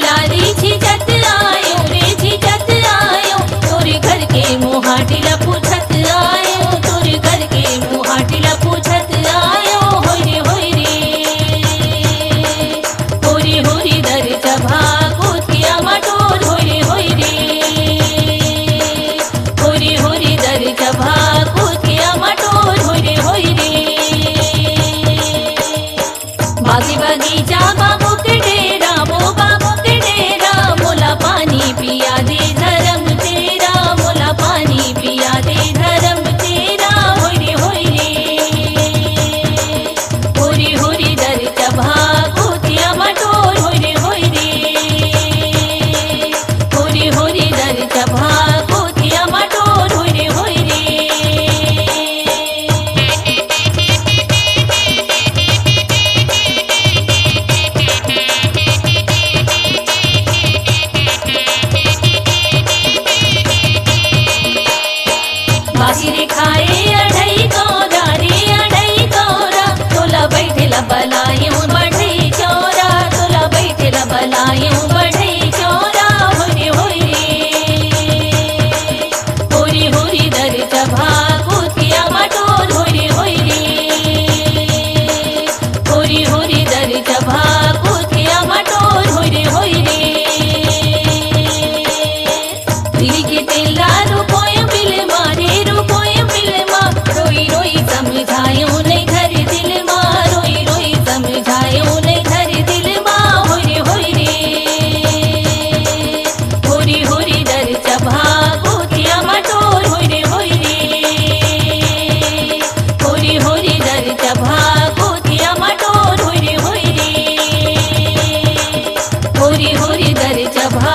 प्यारी झिझत आयो रे झिझत आयो, तोरे घर के मुहाटिला पूछत आयो, तोरे घर के मुहाटिला पूछत आयो। होई रे होरी दर चभा कोथिया मटोर, होई रे होरी दर चभा कोथिया मटोर, होई रे। बागी बगीचा बाबू के डेरा, वो बाबू के डेरा, मोला पानी पिया दे धर्म तेरा, मोला पानी पिया दे धर्म तेरा। होई रे होरी दर चभा कोथिया मटोर, होई रे होरी दर चभा कोथिया मटोर, होई रे। बासिरे खाए अढ़ई कौरा रे अढ़ई कौरा, तोला बैठेला बलायूं बढ़ई चौरा, तोला बैठेला बलायूं बढ़ई चौरा। होरी दर चभा कोथिया मटोर, होई रे होरी दर चभा कोथिया मटोर, होई रे। दिल के तेला रुपये बिल मारे रुपये बिल मा, रोई समझायो नहीं घर दिल मा, रोई समझायो नहीं घर दिल मा। होई रे होरी दर चभा कोथिया मटोर, होई रे होरी दर चभा कोथिया मटोर, होई रे होरी दर चभा